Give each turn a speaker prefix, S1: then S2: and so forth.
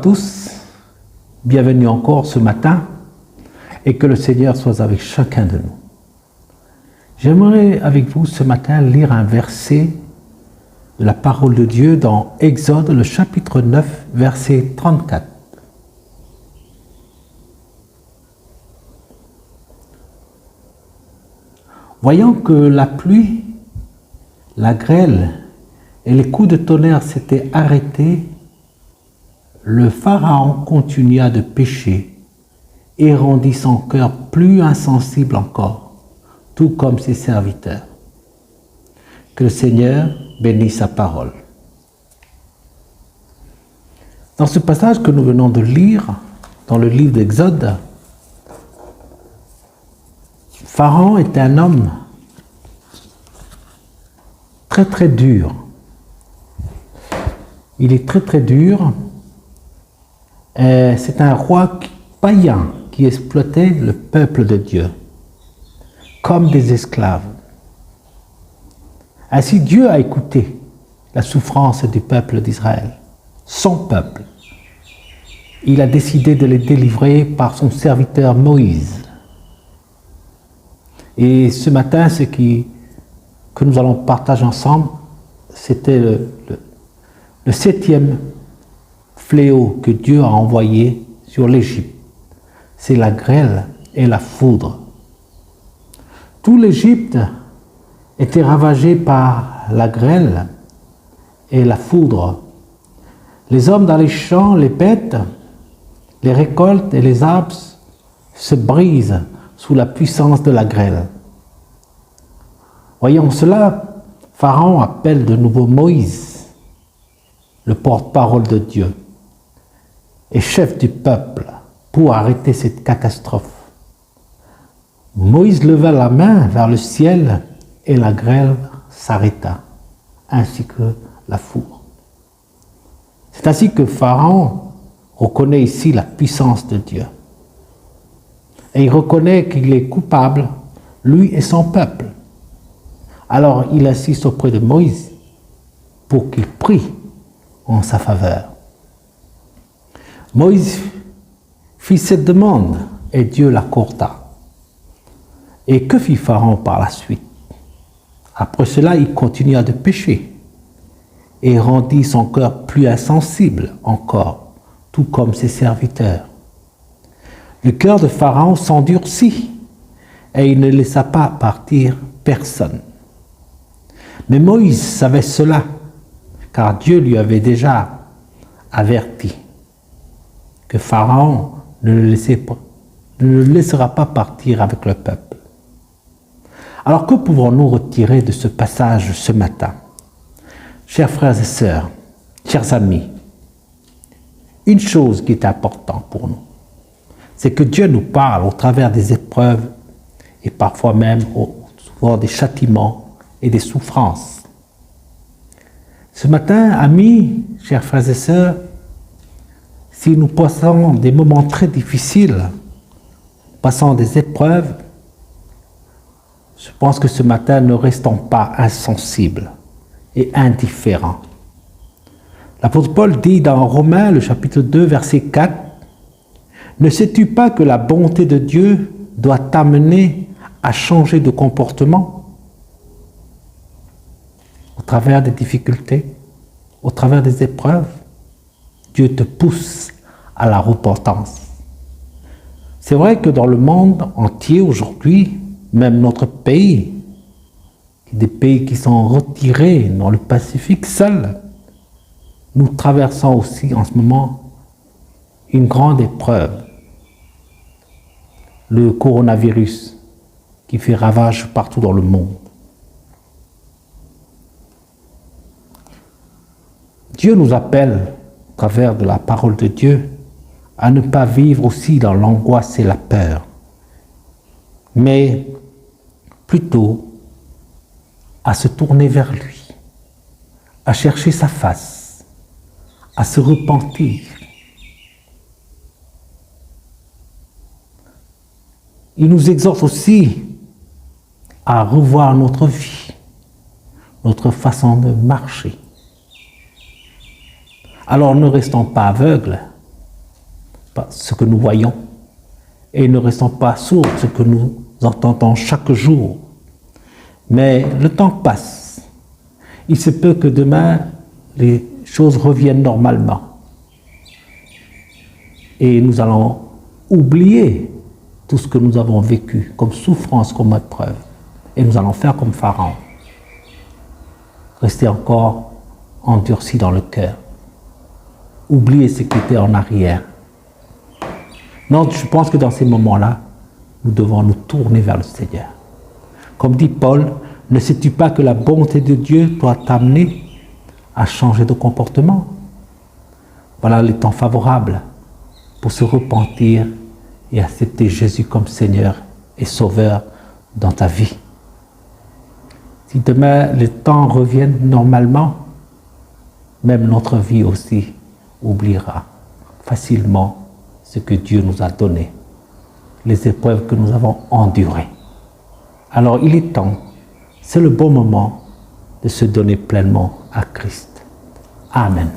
S1: tous, bienvenue encore ce matin et que le Seigneur soit avec chacun de nous. J'aimerais avec vous ce matin lire un verset de la parole de Dieu dans Exode, le chapitre 9, verset 34. Voyant que la pluie, la grêle et les coups de tonnerre s'étaient arrêtés, le Pharaon continua de pécher et rendit son cœur plus insensible encore, tout comme ses serviteurs. Que le Seigneur bénisse sa parole. Dans ce passage que nous venons de lire, dans le livre d'Exode, Pharaon est un homme très très dur. Il est très très dur. C'est un roi païen qui exploitait le peuple de Dieu comme des esclaves. Ainsi Dieu a écouté la souffrance du peuple d'Israël, son peuple. Il a décidé de les délivrer par son serviteur Moïse. Et ce matin, ce que nous allons partager ensemble, c'était le 7e fléau que Dieu a envoyé sur l'Égypte. C'est la grêle et la foudre. Tout l'Égypte était ravagé par la grêle et la foudre. Les hommes dans les champs, les bêtes, les récoltes et les arbres se brisent sous la puissance de la grêle. Voyant cela, Pharaon appelle de nouveau Moïse, le porte-parole de Dieu et chef du peuple, pour arrêter cette catastrophe. Moïse leva la main vers le ciel et la grêle s'arrêta, ainsi que la foudre. C'est ainsi que Pharaon reconnaît ici la puissance de Dieu. Et il reconnaît qu'il est coupable, lui et son peuple. Alors il insiste auprès de Moïse pour qu'il prie en sa faveur. Moïse fit cette demande et Dieu l'accorda. Et que fit Pharaon par la suite? Après cela, il continua de pécher et rendit son cœur plus insensible encore, tout comme ses serviteurs. Le cœur de Pharaon s'endurcit et il ne laissa pas partir personne. Mais Moïse savait cela, car Dieu lui avait déjà averti que Pharaon ne le laissera pas partir avec le peuple. Alors que pouvons-nous retirer de ce passage ce matin? Chers frères et sœurs, chers amis, une chose qui est importante pour nous, c'est que Dieu nous parle au travers des épreuves et parfois même souvent des châtiments et des souffrances. Ce matin, amis, chers frères et sœurs, si nous passons des moments très difficiles, passant des épreuves, je pense que ce matin, ne restons pas insensibles et indifférents. L'apôtre Paul dit dans Romains, le chapitre 2, verset 4, « Ne sais-tu pas que la bonté de Dieu doit t'amener à changer de comportement au travers des difficultés, au travers des épreuves? Dieu te pousse à la repentance. » C'est vrai que dans le monde entier aujourd'hui, même notre pays, des pays qui sont retirés dans le Pacifique seuls, nous traversons aussi en ce moment une grande épreuve. Le coronavirus qui fait ravage partout dans le monde. Dieu nous appelle, à travers de la parole de Dieu, à ne pas vivre aussi dans l'angoisse et la peur, mais plutôt à se tourner vers lui, à chercher sa face, à se repentir. Il nous exhorte aussi à revoir notre vie, notre façon de marcher. Alors ne restons pas aveugles, ce que nous voyons et ne restons pas sourds à ce que nous entendons chaque jour. Mais le temps passe. Il se peut que demain, les choses reviennent normalement. Et nous allons oublier tout ce que nous avons vécu comme souffrance, comme épreuve. Et nous allons faire comme Pharaon. Rester encore endurci dans le cœur. Oublier ce qui était en arrière. Non, je pense que dans ces moments-là, nous devons nous tourner vers le Seigneur. Comme dit Paul, ne sais-tu pas que la bonté de Dieu doit t'amener à changer de comportement? Voilà les temps favorables pour se repentir et accepter Jésus comme Seigneur et Sauveur dans ta vie. Si demain les temps reviennent normalement, même notre vie aussi oubliera facilement ce que Dieu nous a donné, les épreuves que nous avons endurées. Alors il est temps, c'est le bon moment de se donner pleinement à Christ. Amen.